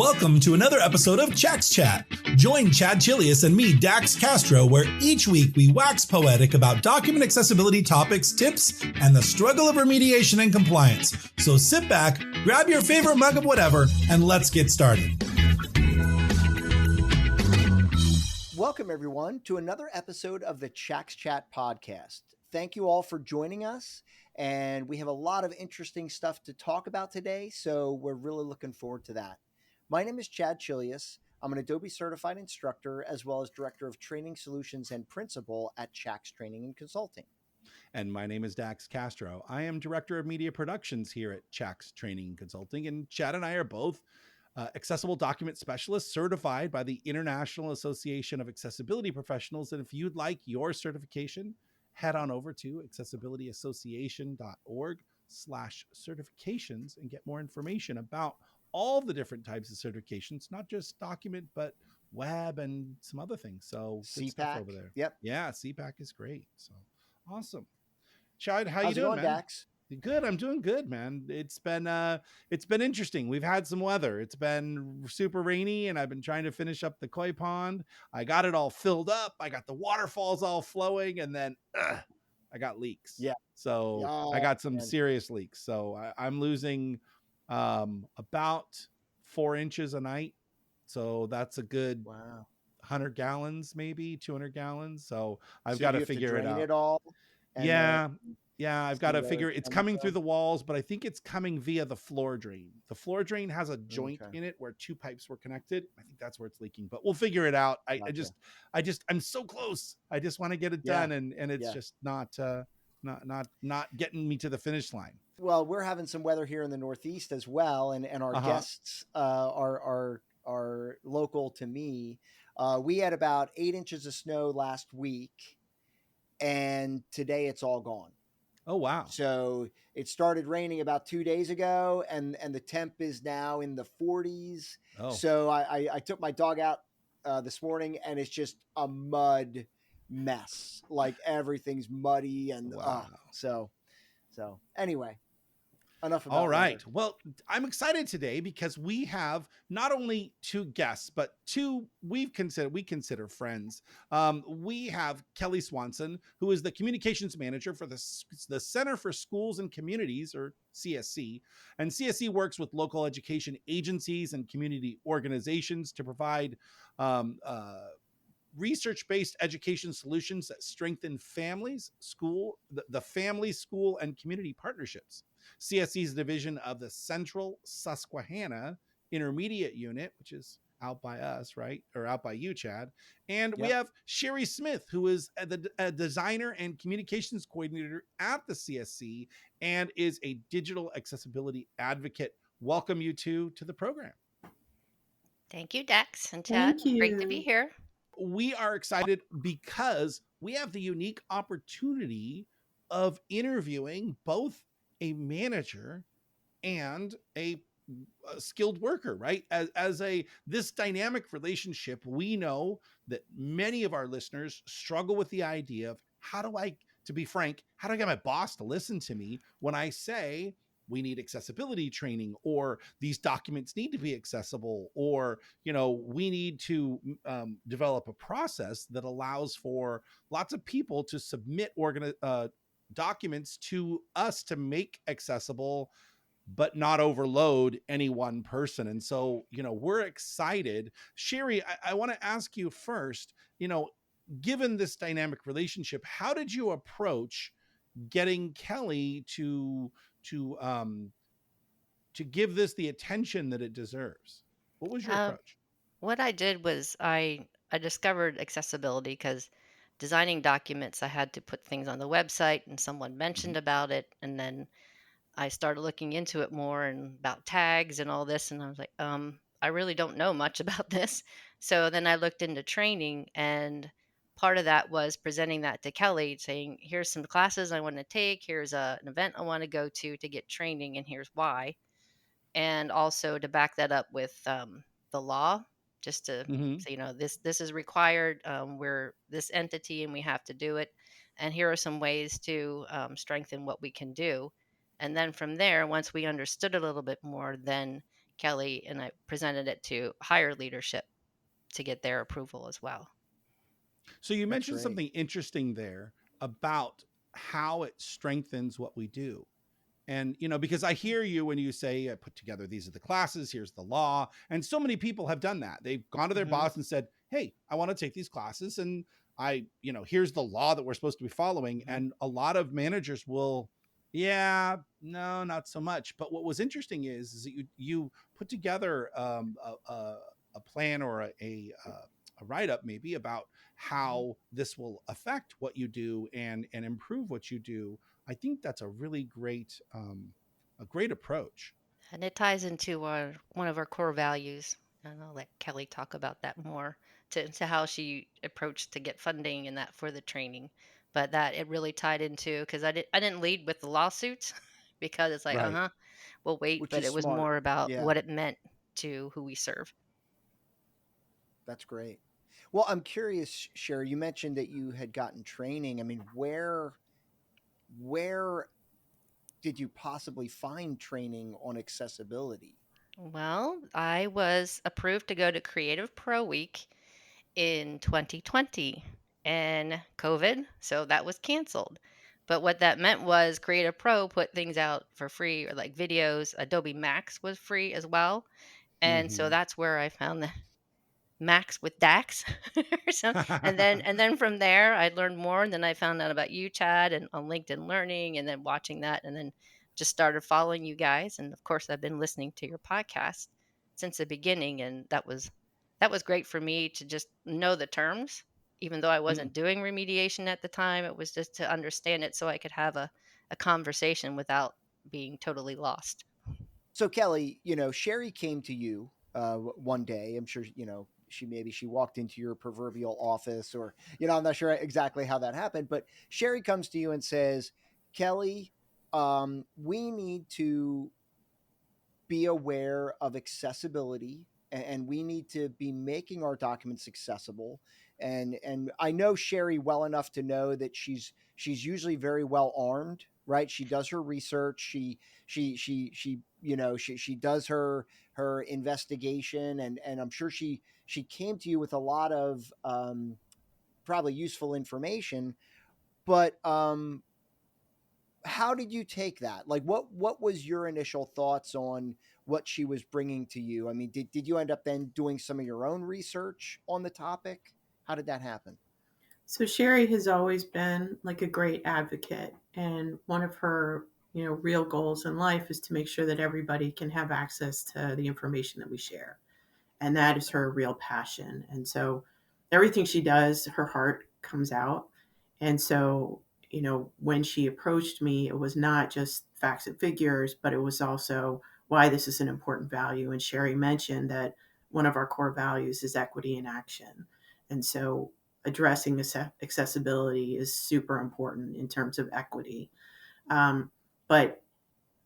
Welcome to another episode of Chax Chat. Join Chad Chilius and me, Dax Castro, where each week we wax poetic about document accessibility topics, tips, and the struggle of remediation and compliance. So sit back, grab your favorite mug of whatever, and let's get started. Welcome, everyone, to another episode of the Chax Chat Podcast. Thank you all for joining us, and we have a lot of interesting stuff to talk about today, so we're really looking forward to that. My name is Chad Chilius. I'm an Adobe certified instructor as well as director of training solutions and principal at Chax Training and Consulting. And my name is Dax Castro. I am director of media productions here at Chax Training and Consulting. And Chad and I are both accessible document specialists certified by the International Association of Accessibility Professionals. And if you'd like your certification, head on over to accessibilityassociation.org/certifications and get more information about all the different types of certifications, not just document, but web and some other things. So CPAC over there. Yep. Yeah, CPAC is great. So awesome. Chad, how How's you doing, going, man? Dax? Good. I'm doing good, man. It's been interesting. We've had some weather. It's been super rainy, and I've been trying to finish up the koi pond. I got it all filled up. I got the waterfalls all flowing, and then I got leaks. Yeah. So I got some serious leaks. So I'm losing about 4 inches a night. So that's a good 100 gallons, maybe 200 gallons. So I've got to figure it out. It all. Yeah, I've got to figure it's coming through the walls, but I think it's coming via the floor drain. The floor drain has a joint in it where 2 pipes were connected. I think that's where it's leaking, but we'll figure it out. I'm so close. I just want to get it done, and it's just not getting me to the finish line. Well, we're having some weather here in the Northeast as well, and our guests are local to me. We had about 8 inches of snow last week, and today it's all gone. Oh, wow. So it started raining about 2 days ago, and the temp is now in the 40s. Oh. So I took my dog out this morning, and it's just a mud mess. Like everything's muddy, and so anyway. Enough about all right. weather. Well, I'm excited today because we have not only 2 guests, but 2 we consider friends. We have Kelly Swanson, who is the communications manager for the Center for Schools and Communities, or CSC. And CSC works with local education agencies and community organizations to provide research-based education solutions that strengthen families, the family, school, and community partnerships. CSC is a division of the Central Susquehanna Intermediate Unit, which is out by us, right? Or out by you, Chad. And we have Sherri Smith, who is a designer and communications coordinator at the CSC and is a digital accessibility advocate. Welcome you two to the program. Thank you, Dax and Chad. Great to be here. We are excited because we have the unique opportunity of interviewing both a manager and a skilled worker, right? As this dynamic relationship, we know that many of our listeners struggle with the idea of to be frank, how do I get my boss to listen to me when I say we need accessibility training, or these documents need to be accessible, or, we need to develop a process that allows for lots of people to submit documents to us to make accessible, but not overload any one person. And so, we're excited. Sheri, I want to ask you first, given this dynamic relationship, how did you approach getting Kelly to give this the attention that it deserves? What was your approach? What I did was I discovered accessibility because designing documents, I had to put things on the website, and someone mentioned about it, and then I started looking into it more and about tags and all this, and I was like, I really don't know much about this. So then I looked into training, and part of that was presenting that to Kelly, saying, here's some classes I want to take, here's an event I want to go to get training, and here's why. And also to back that up with the law, just to say, this is required. We're this entity and we have to do it. And here are some ways to strengthen what we can do. And then from there, once we understood a little bit more, then Kelly, and I presented it to higher leadership to get their approval as well. So you That's mentioned great. something interesting there about how it strengthens what we do. And, because I hear you when you say, I put together, these are the classes, here's the law. And so many people have done that. They've gone to their Mhm. boss and said, hey, I want to take these classes. And here's the law that we're supposed to be following. Mhm. And a lot of managers will, yeah, no, not so much. But what was interesting is that you put together a plan or a write-up maybe about how this will affect what you do and improve what you do. I think that's a really great approach. And it ties into one of our core values. And I'll let Kelly talk about that more to how she approached to get funding and that for the training. But that it really tied into because I didn't lead with the lawsuits because it's like, Right. we'll wait. Which But is it was smart. more about Yeah, what it meant to who we serve. that's great. Well, I'm curious, Sherri, you mentioned that you had gotten training. I mean, where did you possibly find training on accessibility? Well, I was approved to go to Creative Pro Week in 2020 and COVID, so that was canceled. But what that meant was Creative Pro put things out for free, or like videos. Adobe Max was free as well. And so Mm-hmm. that's where I found the Max with Dax or some, and then from there I learned more, and then I found out about you, Chad, and on LinkedIn Learning, and then watching that, and then just started following you guys, and of course I've been listening to your podcast since the beginning, and that was great for me to just know the terms, even though I Mm. wasn't doing remediation at the time. It was just to understand it so I could have a conversation without being totally lost. So Kelly, Sherri came to you one day. I'm sure she walked into your proverbial office, or I'm not sure exactly how that happened, but Sherri comes to you and says, "Kelly, we need to be aware of accessibility, and we need to be making our documents accessible." And I know Sherri well enough to know that she's usually very well armed, right? She does her research. She does her investigation, and I'm sure she came to you with a lot of probably useful information. But how did you take that? Like, what was your initial thoughts on what she was bringing to you? I mean, did you end up then doing some of your own research on the topic? How did that happen? So Sherri has always been like a great advocate, and one of her, real goals in life is to make sure that everybody can have access to the information that we share. And that is her real passion. And so everything she does, her heart comes out. And so, when she approached me, it was not just facts and figures, but it was also why this is an important value. And Sherri mentioned that one of our core values is equity in action. And so addressing accessibility is super important in terms of equity. But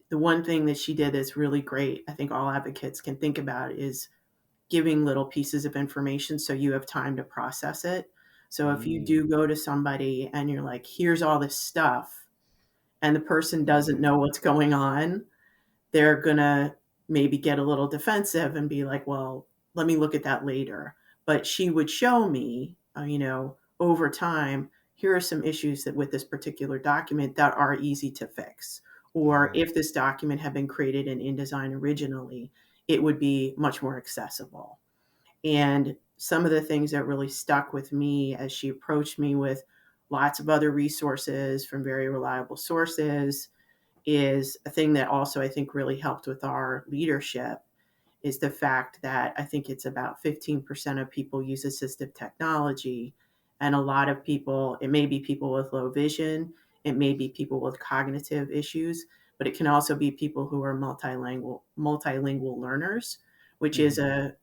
the one thing that she did that's really great, I think all advocates can think about, is giving little pieces of information so you have time to process it. So if you Mm, do go to somebody and you're like, here's all this stuff, and the person doesn't mm, know what's going on, they're going to maybe get a little defensive and be like, well, let me look at that later. But she would show me, over time, here are some issues that with this particular document that are easy to fix. Or Uh-huh. if this document had been created in InDesign originally, it would be much more accessible. And some of the things that really stuck with me as she approached me with lots of other resources from very reliable sources is a thing that also I think really helped with our leadership is the fact that I think it's about 15% of people use assistive technology. And a lot of people, it may be people with low vision, it may be people with cognitive issues, but it can also be people who are multilingual learners, which is Mm-hmm. a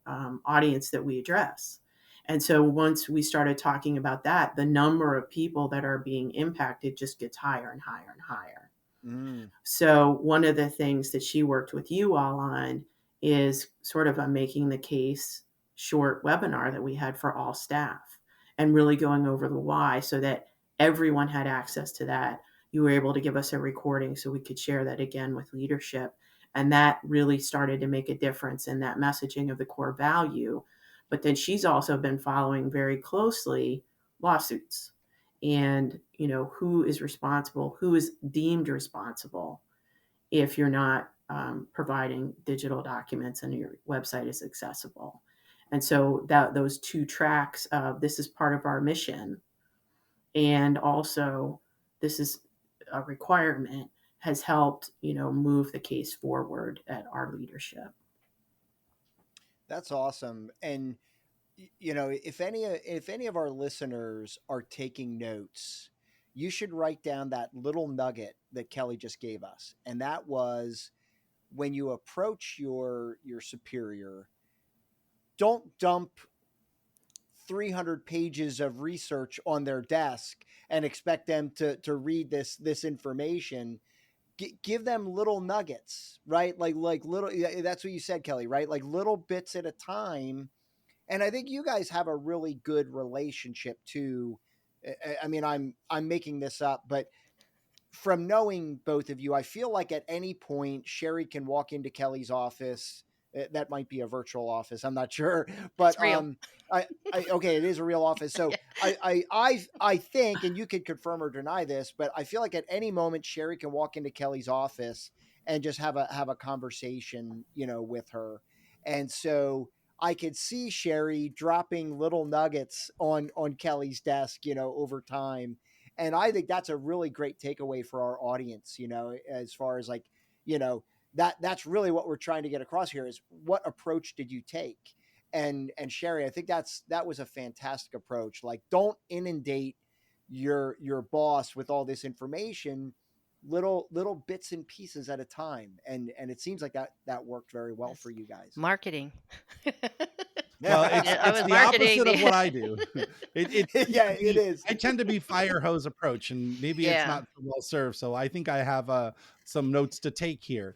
audience that we address. And so once we started talking about that, the number of people that are being impacted just gets higher and higher and higher. mm, So one of the things that she worked with you all on is sort of a making the case short webinar that we had for all staff and really going over the why so that everyone had access to that. You were able to give us a recording so we could share that again with leadership. And that really started to make a difference in that messaging of the core value. But then she's also been following very closely lawsuits and, who is responsible, who is deemed responsible if you're not providing digital documents and your website is accessible. And so those two tracks of this is part of our mission, and also this is a requirement, has helped, move the case forward at our leadership. That's awesome. And if any of our listeners are taking notes, you should write down that little nugget that Kelly just gave us. And that was, when you approach your superior, don't dump 300 pages of research on their desk and expect them to read this information. Give them little nuggets, right? Like little, that's what you said, Kelly, right? Like little bits at a time. And I think you guys have a really good relationship too. I mean, I'm making this up, but from knowing both of you, I feel like at any point Sheri can walk into Kelly's office. That might be a virtual office. I'm not sure, but It's real. okay, it is a real office. So Yeah. I think, and you can confirm or deny this, but I feel like at any moment Sheri can walk into Kelly's office and just have a conversation, with her. And so I could see Sheri dropping little nuggets on Kelly's desk, over time. And I think that's a really great takeaway for our audience, as far as like, that's really what we're trying to get across here is what approach did you take? And Sheri, I think that was a fantastic approach. Like, don't inundate your boss with all this information, little bits and pieces at a time. And it seems like that worked very well Yes. for you guys. Marketing. Well, I it's was the marketing opposite of the- what I do. It Yeah, it is. I tend to be fire hose approach, and maybe it's Yeah. not so well served. So I think I have some notes to take here.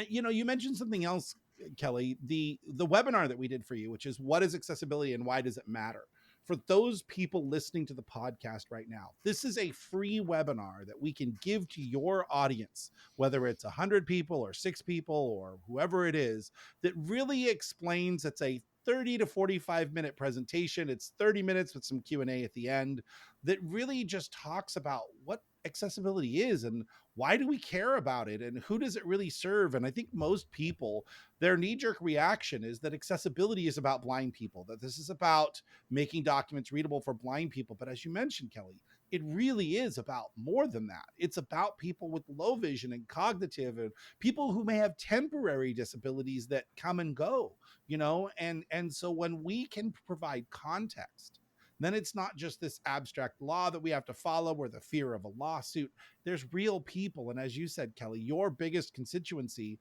You mentioned something else, Kelly, the webinar that we did for you, which is what is accessibility and why does it matter? For those people listening to the podcast right now, this is a free webinar that we can give to your audience, whether it's 100 people or 6 people or whoever it is, that really explains. It's a 30 to 45-minute presentation. It's 30 minutes with some Q&A at the end that really just talks about what accessibility is and why do we care about it and who does it really serve. And I think most people, their knee-jerk reaction is that accessibility is about blind people, that this is about making documents readable for blind people. But as you mentioned, Kelly, it really is about more than that. It's about people with low vision and cognitive and people who may have temporary disabilities that come and go, and so when we can provide context, then it's not just this abstract law that we have to follow or the fear of a lawsuit. There's real people. And as you said, Kelly, your biggest constituency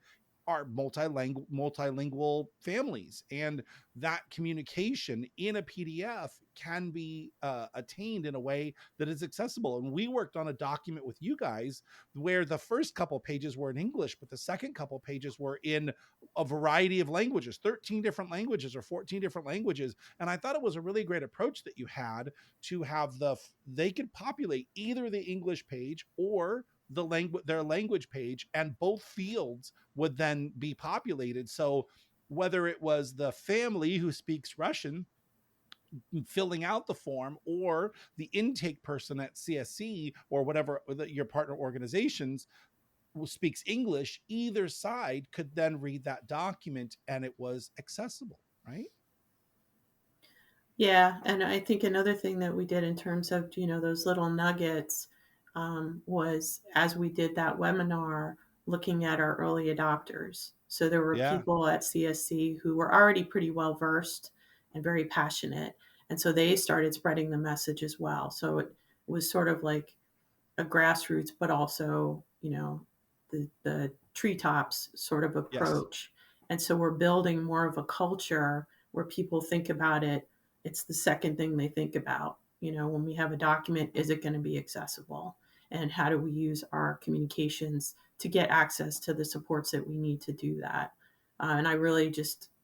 are multilingual families, and that communication in a PDF can be attained in a way that is accessible. And we worked on a document with you guys where the first couple pages were in English, but the second couple pages were in a variety of languages, 13 different languages or 14 different languages. And I thought it was a really great approach that you had to have they could populate either the English page or their language page, and both fields would then be populated. So whether it was the family who speaks Russian filling out the form or the intake person at CSC or whatever your partner organizations who speaks English, either side could then read that document and it was accessible, right? Yeah, and I think another thing that we did in terms of, those little nuggets, was as we did that webinar, looking at our early adopters. So there were Yeah. people at CSC who were already pretty well versed and very passionate. And so they started spreading the message as well. So it was sort of like a grassroots, but also, the treetops sort of Yes. approach. And so we're building more of a culture where people think about it. It's the second thing they think about. When we have a document, is it going to be accessible? And how do we use our communications to get access to the supports that we need to do that? And I really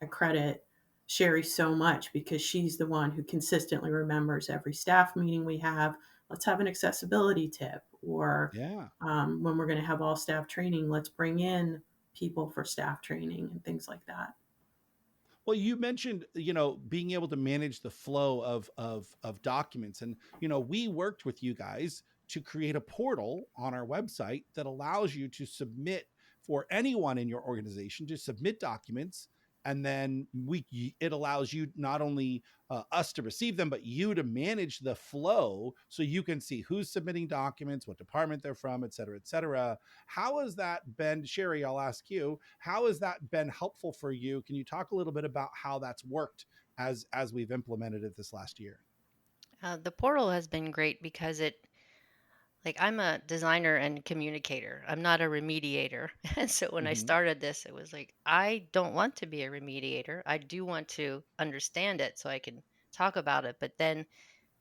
I credit Sheri so much because she's the one who consistently remembers every staff meeting we have. Let's have an accessibility tip, or Yeah. when we're going to have all staff training, let's bring in people for staff training and things like that. Well, you mentioned, being able to manage the flow of documents, and we worked with you guys to create a portal on our website that allows you to submit, for anyone in your organization to submit documents, and then it allows you not only us to receive them, but you to manage the flow, so you can see who's submitting documents, what department they're from, et cetera, et cetera. How has that been, Sheri? I'll ask you, how has that been helpful for you? Can you talk a little bit about how that's worked as we've implemented it this last year? The portal has been great because I'm a designer and communicator. I'm not a remediator. And so when I Mm-hmm. started this, it was like, I don't want to be a remediator. I do want to understand it so I can talk about it. But then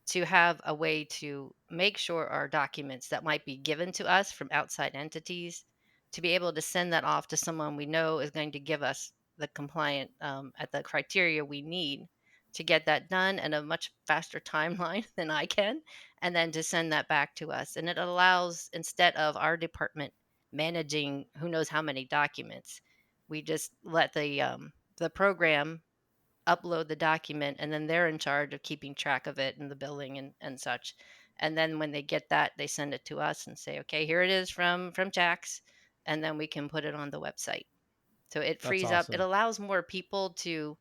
to have a way to make sure our documents that might be given to us from outside entities, to be able to send that off to someone we know is going to give us the compliant at the criteria we need to get that done in a much faster timeline than I can, and then to send that back to us. And it allows, instead of our department managing who knows how many documents, we just let the program upload the document, and then they're in charge of keeping track of it and the billing and such. And then when they get that, they send it to us and say, okay, here it is from Chax, and then we can put it on the website. So it That's frees up, it awesome. allows more people to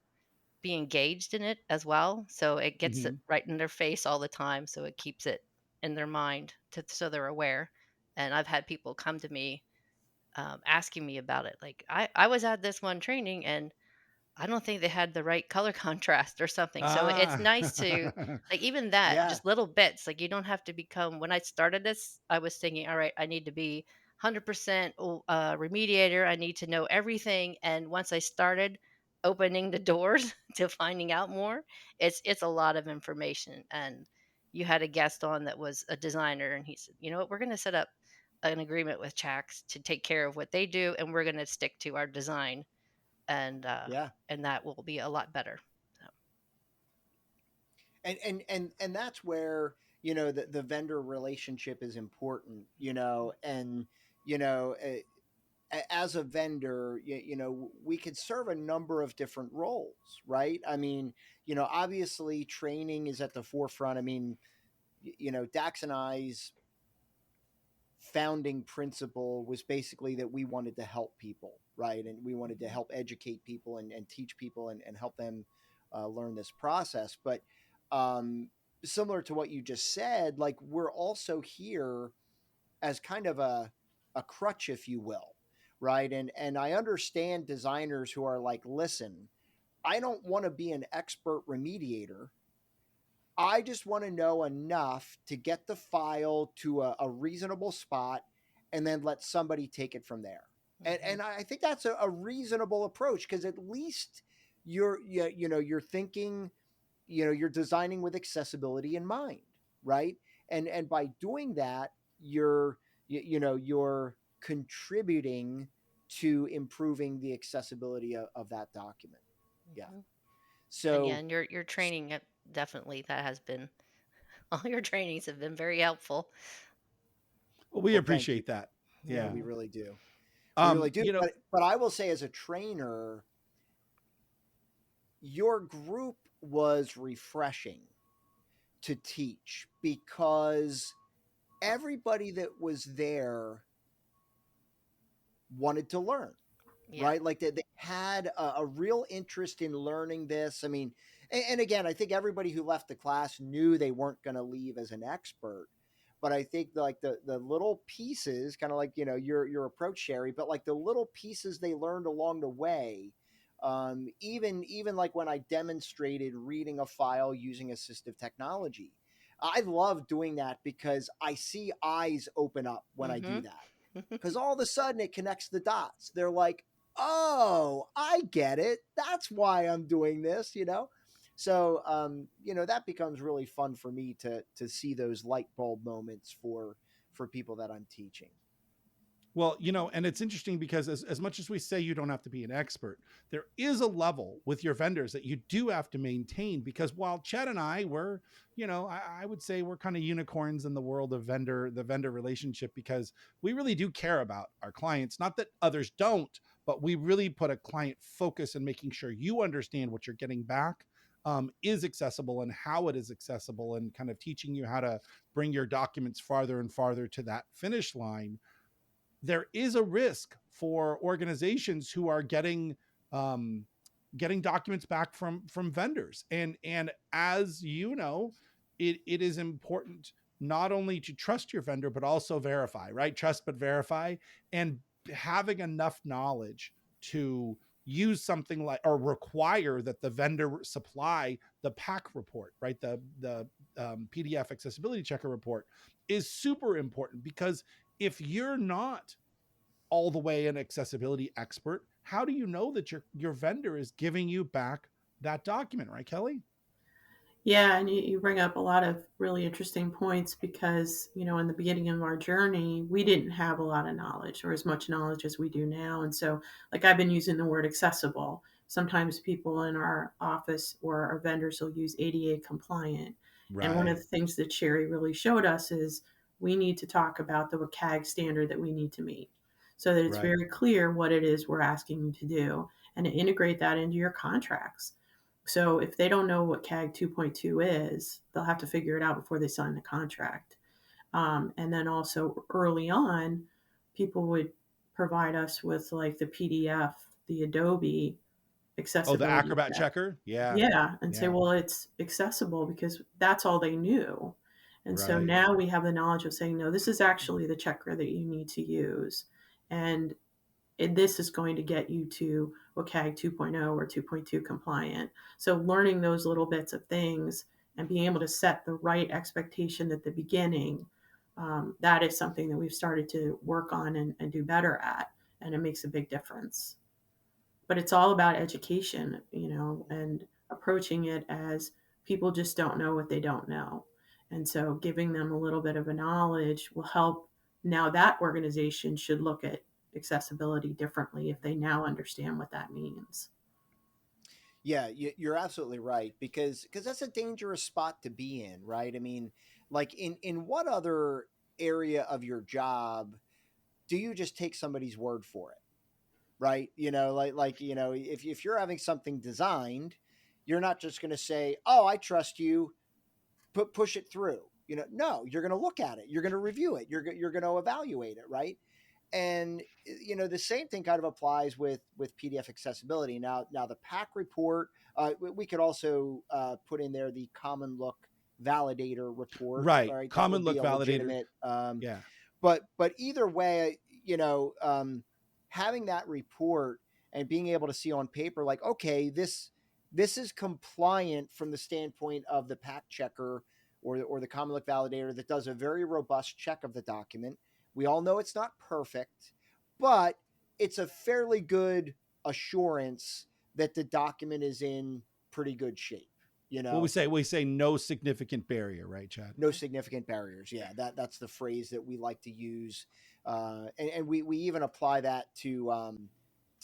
be engaged in it as well, so it gets it Mm-hmm. right in their face all the time, so it keeps it in their mind so they're aware. And I've had people come to me asking me about it, like, I was at this one training and I don't think they had the right color contrast or something. So it's Ah. nice to, like, even that, Yeah. just little bits. Like, you don't have to become, when I started this, I was thinking, all right, I need to be 100% remediator. I need to know everything. And once I started opening the doors to finding out more, it's a lot of information. And you had a guest on that was a designer, and he said, you know what, we're going to set up an agreement with Chax to take care of what they do, and we're going to stick to our design, and Yeah. that will be a lot better. So, And that's where, the vendor relationship is important, and you know as a vendor, we could serve a number of different roles, right? I mean, obviously training is at the forefront. I mean, Dax and I's founding principle was basically that we wanted to help people, right? And we wanted to help educate people and teach people and help them learn this process. But um, similar to what you just said, like, we're also here as kind of a crutch, if you will, right? And I understand designers who are like, listen, I don't want to be an expert remediator. I just want to know enough to get the file to a reasonable spot and then let somebody take it from there. mhm. And I think that's a reasonable approach, because at least you're thinking, you're designing with accessibility in mind, right? And by doing that, you're contributing to improving the accessibility of that document. Yeah. Mhm. And yeah, So, and your training, definitely, that has been all your trainings have been very helpful. Well, we well, thank you. appreciate that. Yeah, Yeah. Hmm. we really do. We really Um, do. you know, But I will say, as a trainer, your group was refreshing to teach, because everybody that was there wanted to learn, Yeah. right? Like, they had a real interest in learning this. I mean, and again, I think everybody who left the class knew they weren't going to leave as an expert. But I think, like, the little pieces, kind of like, your approach, Sheri, but like the little pieces they learned along the way. Even like when I demonstrated reading a file using assistive technology, I love doing that because I see eyes open up when I do Hmm. that, because all of a sudden it connects the dots. They're like, oh, I get it. That's why I'm doing this. So, that becomes really fun for me to see those light bulb moments for people that I'm teaching. well, and it's interesting because as much as we say you don't have to be an expert, there is a level with your vendors that you do have to maintain, because while Chad and I were, I would say we're kind of unicorns in the world of the vendor relationship, because we really do care about our clients. Not that others don't, but we really put a client focus in making sure you understand what you're getting back is accessible and how it is accessible, and kind of teaching you how to bring your documents farther and farther to that finish line. There is a risk for organizations who are getting documents back from vendors, and as you know, it is important not only to trust your vendor but also verify, right? Trust but verify, and having enough knowledge to use something like, or require that the vendor supply the PAC report, right? The PDF accessibility checker report is super important, because if you're not all the way an accessibility expert, how do you know that your vendor is giving you back that document, right, Kelly? Yeah, and you bring up a lot of really interesting points because, in the beginning of our journey, we didn't have a lot of knowledge or as much knowledge as we do now. And so, like, I've been using the word accessible. Sometimes people in our office or our vendors will use ADA compliant. And one of Right. the things that Sherri really showed us is we need to talk about the WCAG standard that we need to meet so that it's Right. very clear what it is we're asking you to do, and to integrate that into your contracts. So if they don't know what CAG 2.2 is, they'll have to figure it out before they sign the contract. And then also early on, people would provide us with like the PDF, the Adobe Oh, the accessibility Acrobat check. checker. Yeah. Yeah, and say, Yeah. well, it's accessible because that's all they knew. And so Right. now we have the knowledge of saying, no, this is actually the checker that you need to use. And this is going to get you to WCAG 2.0 or 2.2 compliant. So learning those little bits of things and being able to set the right expectation at the beginning, that is something that we've started to work on and do better at, and it makes a big difference. But it's all about education, and approaching it as people just don't know what they don't know. And so giving them a little bit of a knowledge will help. Now that organization should look at accessibility differently if they now understand what that means. Yeah, you're absolutely right, because that's a dangerous spot to be in, right? I mean, like in what other area of your job do you just take somebody's word for it, right? If you're having something designed, you're not just going to say, "Oh, I trust you, push it through." No, you're going to look at it, you're going to review it, you're going to evaluate it, right? And the same thing kind of applies with PDF accessibility. Now the PAC report, we could also put in there the common look validator report. All Right. right, that Common would be look a validator. legitimate. Yeah. But either way, having that report and being able to see on paper, like, okay, this is compliant from the standpoint of the PAC checker or the common look validator that does a very robust check of the document. We all know it's not perfect, but it's a fairly good assurance that the document is in pretty good shape. Well, we say no significant barrier, right, Chad? No significant barriers. Yeah, that's the phrase that we like to use, and we even apply that to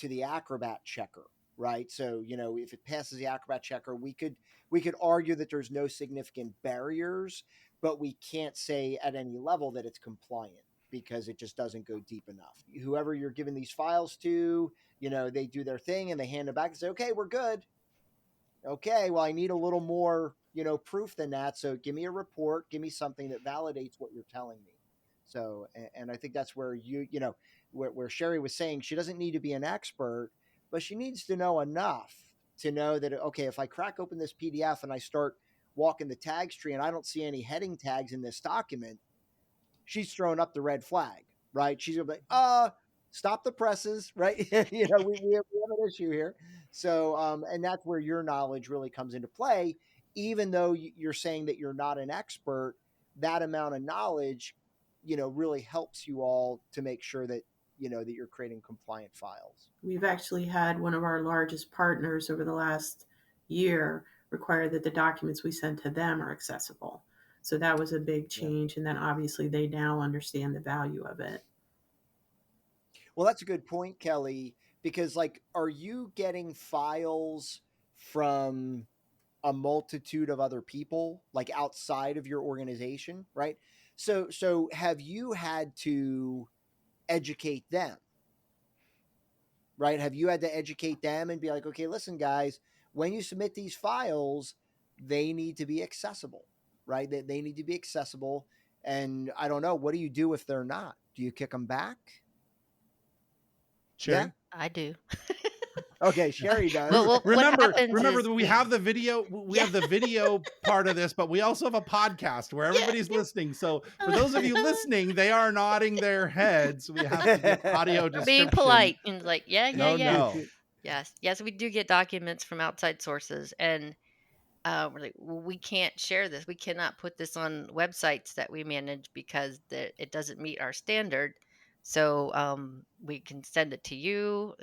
the Acrobat checker, right? So if it passes the Acrobat checker, we could argue that there's no significant barriers, but we can't say at any level that it's compliant because it just doesn't go deep enough. Whoever you're giving these files to, they do their thing and they hand it back and say, okay, we're good. Okay, well, I need a little more, proof than that. So give me a report, give me something that validates what you're telling me. So, and I think that's where where Sherri was saying she doesn't need to be an expert, but she needs to know enough to know that, okay, if I crack open this PDF and I start walking the tags tree and I don't see any heading tags in this document, she's throwing up the red flag, right? She's gonna be like, stop the presses, right? We have an issue here. So, and that's where your knowledge really comes into play. Even though you're saying that you're not an expert, that amount of knowledge, really helps you all to make sure that, that you're creating compliant files. We've actually had one of our largest partners over the last year require that the documents we send to them are accessible. So that was a big change. Yeah. And then obviously they now understand the value of it. Well, that's a good point, Kelly, because are you getting files from a multitude of other people, like outside of your organization, right? So have you had to educate them? right? Have you had to educate them and be like, okay, listen, guys, when you submit these files, they need to be accessible, right? They need to be accessible. And I don't know, what do you do if they're not? Do you kick them back? Yeah. Sheri? I do. Okay, Sheri does. Well, what happens Remember is that we have the video. We Yeah. have the video part of this, but we also have a podcast where everybody's listening. So for those of you listening, they are nodding their heads. We have to give audio We're being description. polite and like, yeah. No. Yes, we do get documents from outside sources, and we're like, well, we can't share this. We cannot put this on websites that we manage because it doesn't meet our standard. So we can send it to you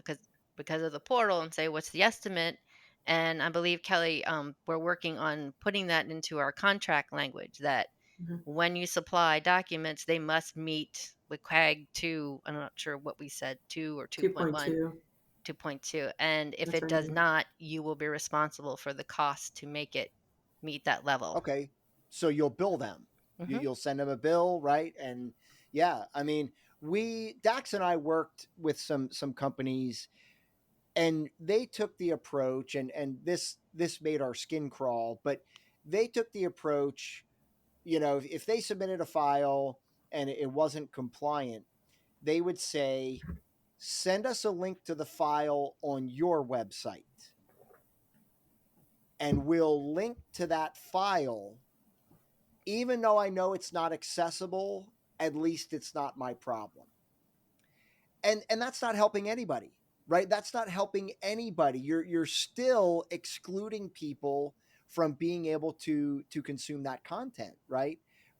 because of the portal and say, what's the estimate? And I believe, Kelly, we're working on putting that into our contract language that Mhm. when you supply documents, they must meet with CAG 2. I'm not sure what we said, 2 or 2.1. 2.2. 2.2, and if That's it does right. not, you will be responsible for the cost to make it meet that level. Okay. So you'll bill them. Mhm. You'll send them a bill, right? And yeah, I mean, Dax and I worked with some companies, and they took the approach, and this made our skin crawl, but they took the approach, you know, if they submitted a file and it wasn't compliant, they would say, send us a link to the file on your website, and we'll link to that file. Even though I know it's not accessible, at least it's not my problem. And that's not helping anybody, right? That's not helping anybody. You're still excluding people from being able to consume that content, right?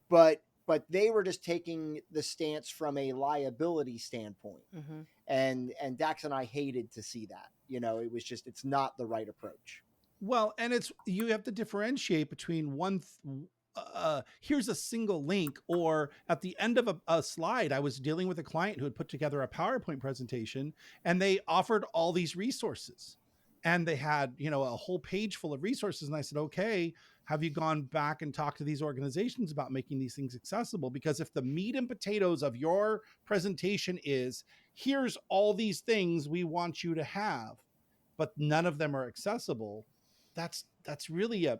But they were just taking the stance from a liability standpoint. Mm-hmm. And Dax and I hated to see that. You know, it was just, it's not the right approach. Well, and you have to differentiate between here's a single link, or at the end of a slide. I was dealing with a client who had put together a PowerPoint presentation, and they offered all these resources, and they had, you know, a whole page full of resources. And I said, okay, have you gone back and talked to these organizations about making these things accessible? Because if the meat and potatoes of your presentation is, here's all these things we want you to have, but none of them are accessible, that's really a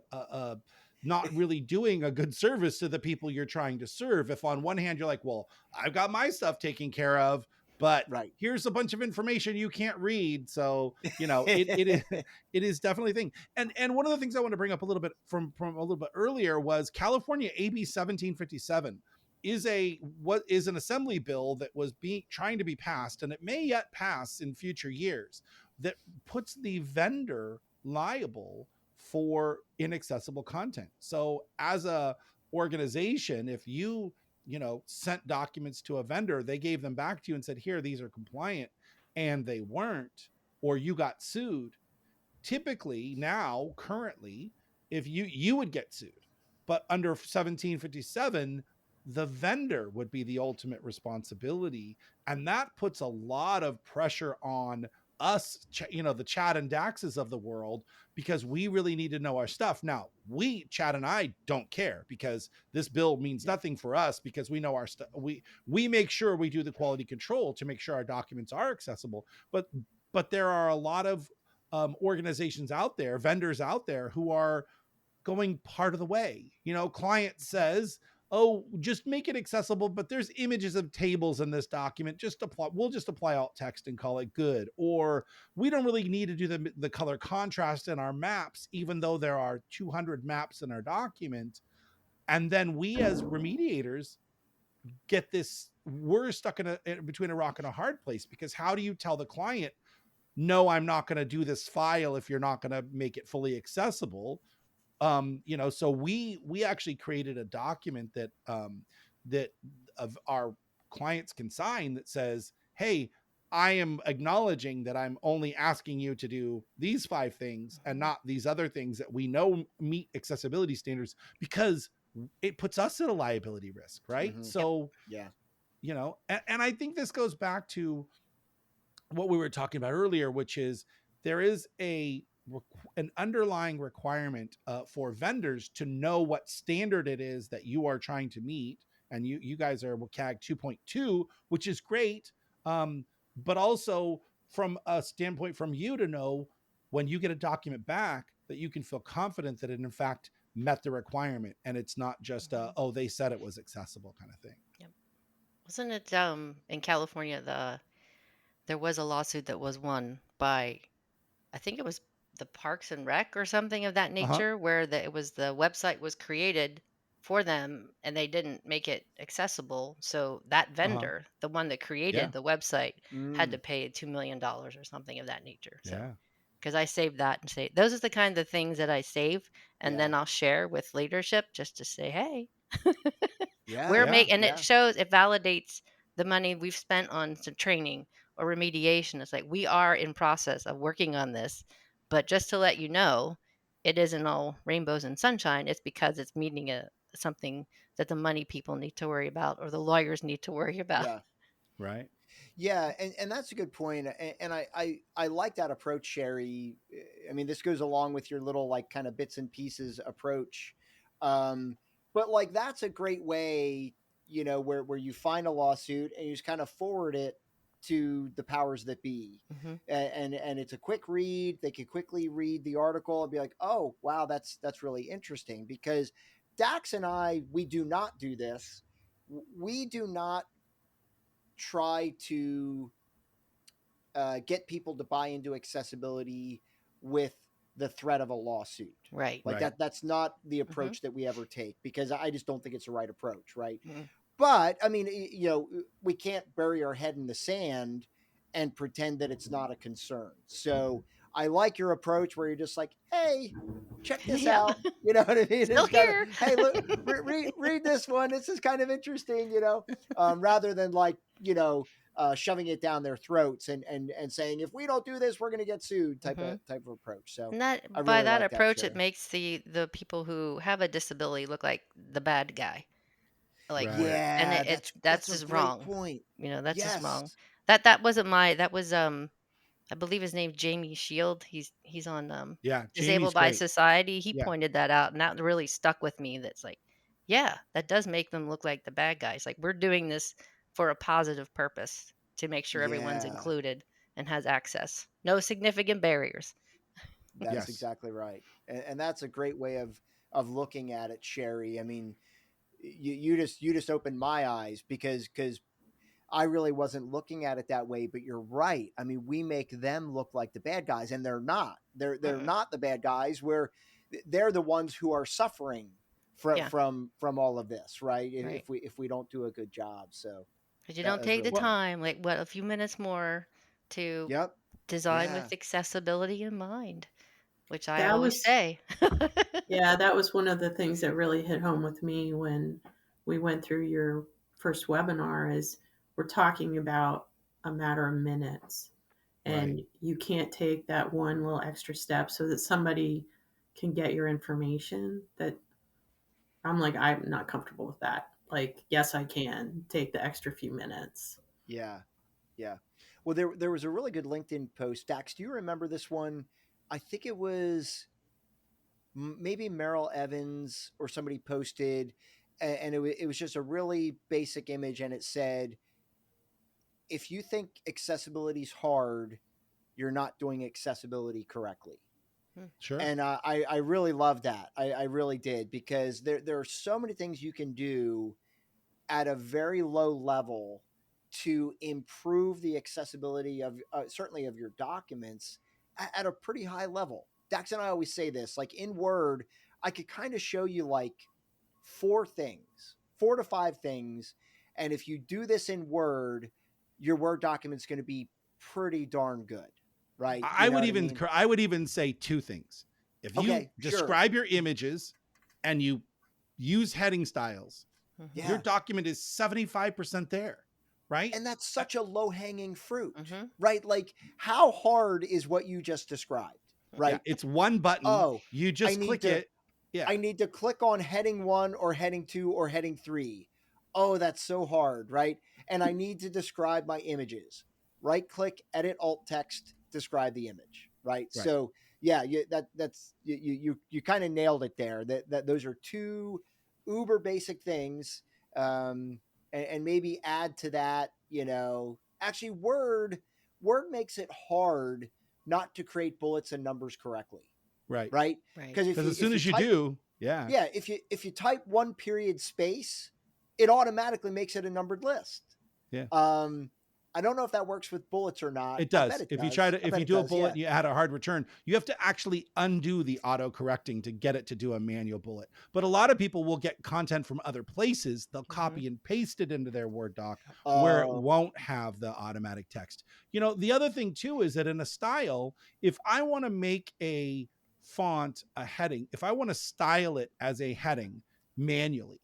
not really doing a good service to the people you're trying to serve. If on one hand you're like, well, I've got my stuff taken care of, but right, here's a bunch of information you can't read. So, you know, it is definitely a thing. And one of the things I want to bring up a little bit from a little bit earlier was California AB 1757 is an assembly bill that was trying to be passed, and it may yet pass in future years, that puts the vendor liable for inaccessible content. So as a organization, if you sent documents to a vendor, they gave them back to you and said, here, these are compliant, and they weren't, or you got sued, typically now, currently, if you would get sued. But under 1757, the vendor would be the ultimate responsibility. And that puts a lot of pressure on us, the Chad and Daxes of the world, because we really need to know our stuff. Now, Chad and I don't care, because this bill means nothing for us, because we know our stuff. We make sure we do the quality control to make sure our documents are accessible. But there are a lot of organizations out there, vendors out there, who are going part of the way. Client says, oh, just make it accessible, but there's images of tables in this document. We'll just apply alt text and call it good. Or we don't really need to do the color contrast in our maps, even though there are 200 maps in our document. And then we, as remediators, get this, we're stuck between a rock and a hard place, because how do you tell the client, no, I'm not going to do this file if you're not going to make it fully accessible? So we actually created a document that of our clients can sign, that says, hey, I am acknowledging that I'm only asking you to do these 5 things and not these other things that we know meet accessibility standards, because it puts us at a liability risk, right? Mm-hmm. So, yeah, and I think this goes back to what we were talking about earlier, which is there is an underlying requirement for vendors to know what standard it is that you are trying to meet. And you guys are CAG 2.2, which is great. But also from a standpoint from you to know when you get a document back that you can feel confident that it in fact met the requirement, and it's not just oh, they said it was accessible kind of thing. Yep. Wasn't it in California there was a lawsuit that was won by, I think it was the Parks and Rec or something of that nature, where the website was created for them and they didn't make it accessible. So that vendor, the one that created the website, had to pay $2 million or something of that nature. So because I saved that and say those are the kind of things that I save, and then I'll share with leadership just to say, hey, it shows, it validates the money we've spent on some training or remediation. It's like, we are in process of working on this, but just to let you know, it isn't all rainbows and sunshine. It's because it's meeting something that the money people need to worry about, or the lawyers need to worry about. Yeah. Right. Yeah, and that's a good point. And I like that approach, Sherri. I mean, this goes along with your little like kind of bits and pieces approach. But like that's a great way, where you find a lawsuit and you just kind of forward it to the powers that be. And it's a quick read. They can quickly read the article and be like, oh wow, that's really interesting. Because Dax and I, we do not do this. We do not try to get people to buy into accessibility with the threat of a lawsuit. Right. Like that's not the approach that we ever take, because I just don't think it's the right approach. Right. Mhm. But I mean, we can't bury our head in the sand and pretend that it's not a concern. So I like your approach where you're just like, hey, check this out. You know what I mean? Still here. Hey, look, read this one. This is kind of interesting, rather than like, shoving it down their throats and saying, if we don't do this, we're going to get sued type of approach. So And that, I by really that like approach, that, it makes the people who have a disability look like the bad guy. Like, Right. yeah, and that's just a great wrong. point. That's just wrong. Yes. That wasn't that was I believe his name's Jamie Shield. He's on Yeah. Disabled Jamie's by great. Society. He Yeah. pointed that out, and that really stuck with me. That's like, yeah, that does make them look like the bad guys. Like, we're doing this for a positive purpose to make sure everyone's Yeah, included and has access. No significant barriers. that's Yes. exactly right. And that's a great way of looking at it, Sherri. I mean, you just opened my eyes, because I really wasn't looking at it that way, but you're right. I mean, we make them look like the bad guys, and they're not. They're not the bad guys. They're the ones who are suffering from all of this, right? Right. If we don't do a good job. So But you that don't was take the really good. time, like a few minutes more to Yep. design Yeah. with accessibility in mind, which I That always was say. Yeah, that was one of the things that really hit home with me when we went through your first webinar. Is we're talking about a matter of minutes, and you can't take that one little extra step so that somebody can get your information. That I'm like, I'm not comfortable with that. Like, yes, I can take the extra few minutes. Yeah. Yeah. Well, there was a really good LinkedIn post. Dax, do you remember this one? I think it was maybe Merrill Evans or somebody posted, and it was just a really basic image, and it said, if you think accessibility is hard, you're not doing accessibility correctly. Sure. And I really love that. I really did, because there are so many things you can do at a very low level to improve the accessibility of certainly of your documents at a pretty high level. Dax and I always say this, like in Word, I could kind of show you like 4 to 5 things. And if you do this in Word, your Word document's going to be pretty darn good. Right. I would even say 2 things. If you describe your images and you use heading styles, your document is 75% there, right? And that's such a low hanging fruit, right? Like, how hard is what you just described, right? Yeah, it's one button. Oh, you just click it. Yeah. I need to click on heading 1 or heading 2 or heading 3. Oh, that's so hard, right? And I need to describe my images. Right click, edit alt text, describe the image, right? So yeah, you kind of nailed it there. That those are 2 uber basic things, and maybe add to that. Actually, Word Word makes it hard not to create bullets and numbers correctly. Right. Right. Right. Because Because as soon as you do, yeah. Yeah. If you type 1 period space, it automatically makes it a numbered list. Yeah. I don't know if that works with bullets or not. It does. I bet it If does. you try to, I if bet you it do a does, bullet yeah. and you add a hard return, you have to actually undo the auto correcting to get it to do a manual bullet. But a lot of people will get content from other places. They'll copy and paste it into their Word doc where it won't have the automatic text. You know, the other thing too is that in a style, if I want to make a font a heading, if I want to style it as a heading manually,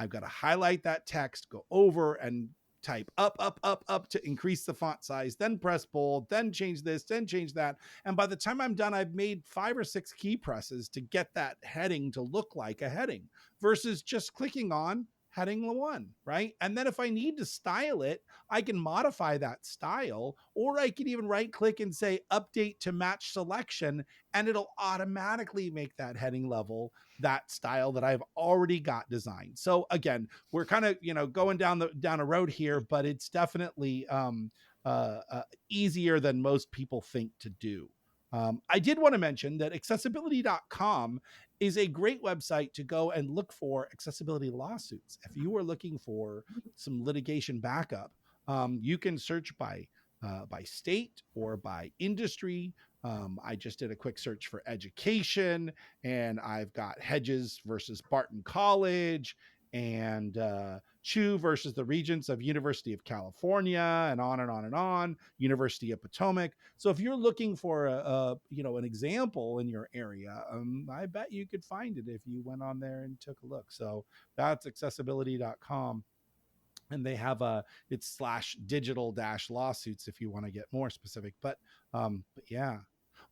I've got to highlight that text, go over and type up to increase the font size, then press bold, then change this, then change that. And by the time I'm done, I've made 5 or 6 key presses to get that heading to look like a heading versus just clicking on heading 1, right? And then if I need to style it, I can modify that style, or I can even right click and say update to match selection, and it'll automatically make that heading level that style that I've already got designed. So again, we're kind of, you know, going down a road here, but it's definitely easier than most people think to do. I did want to mention that accessibility.com is a great website to go and look for accessibility lawsuits. If you are looking for some litigation backup, you can search by state or by industry. I just did a quick search for education, and I've got Hedges versus Barton College, and Chu versus the Regents of University of California, and on and on and on, University of Potomac. So if you're looking for an example in your area, I bet you could find it if you went on there and took a look. So that's accessibility.com. And they have it's /digital-lawsuits if you want to get more specific. But yeah.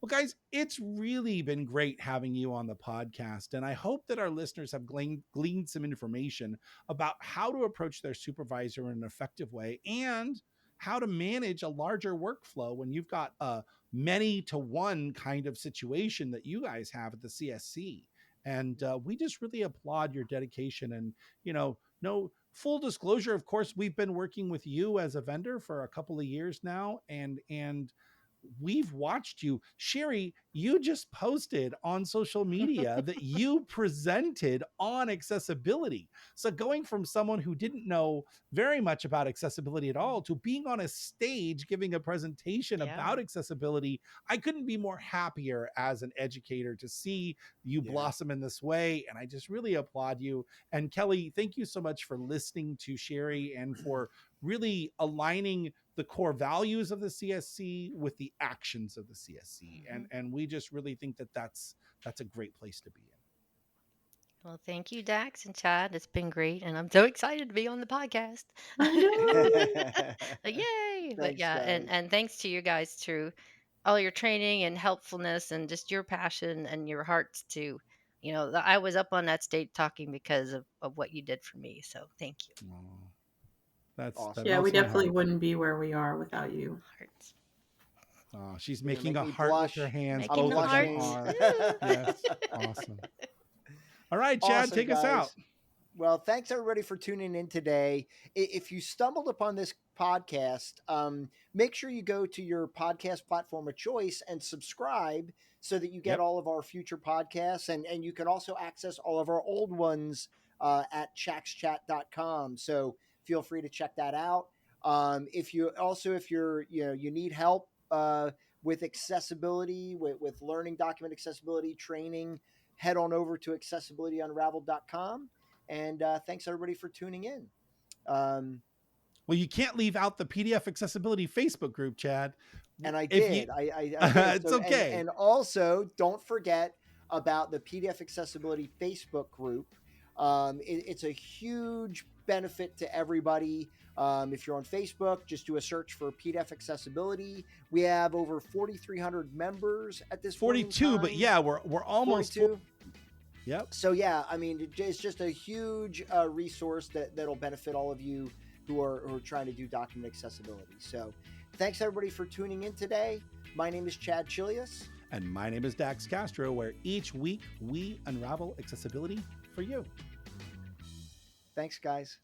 Well, guys, it's really been great having you on the podcast. And I hope that our listeners have gleaned some information about how to approach their supervisor in an effective way and how to manage a larger workflow when you've got a many to one kind of situation that you guys have at the CSC. And we just really applaud your dedication. And, you know, no full disclosure, of course, we've been working with you as a vendor for a couple of years now. And we've watched you. Sheri, you just posted on social media that you presented on accessibility. So going from someone who didn't know very much about accessibility at all to being on a stage giving a presentation about accessibility, I couldn't be more happier as an educator to see you blossom in this way. And I just really applaud you. And Kelly, thank you so much for listening to Sheri and for really aligning the core values of the CSC with the actions of the CSC. And we just really think that that's a great place to be in. Well, thank you, Dax and Chad. It's been great, and I'm so excited to be on the podcast. Yay! But Thanks, yeah, guys. and thanks to you guys through all your training and helpfulness and just your passion and your hearts to, you know, I was up on that stage talking because of what you did for me. So thank you. Oh, that Awesome. Yeah, we melts my definitely heart. wouldn't be where we are without you. Hearts. Oh, she's You're gonna making make a me heart blush. with her hands. Making Both the of them hearts. are. Yes, awesome. All right, Chad, Awesome, take us guys. out. Well, thanks everybody for tuning in today. If you stumbled upon this podcast, make sure you go to your podcast platform of choice and subscribe so that you get all of our future podcasts. And you can also access all of our old ones at chaxchat.com. So feel free to check that out. If you're you need help with accessibility, with learning document accessibility training, head on over to accessibilityunraveled.com. And thanks everybody for tuning in. Well, you can't leave out the PDF accessibility Facebook group, Chad. And I If did. you- I did. It's okay. And also, don't forget about the PDF accessibility Facebook group. It's a huge benefit to everybody. If you're on Facebook, just do a search for PDF accessibility. We have over 4,300 members at this 42, but yeah, we're almost 42. Yep. So yeah, I mean, it's just a huge resource that'll benefit all of you who are trying to do document accessibility. So thanks everybody for tuning in today. My name is Chad Chilius. And my name is Dax Castro, where each week we unravel accessibility for you. Thanks, guys.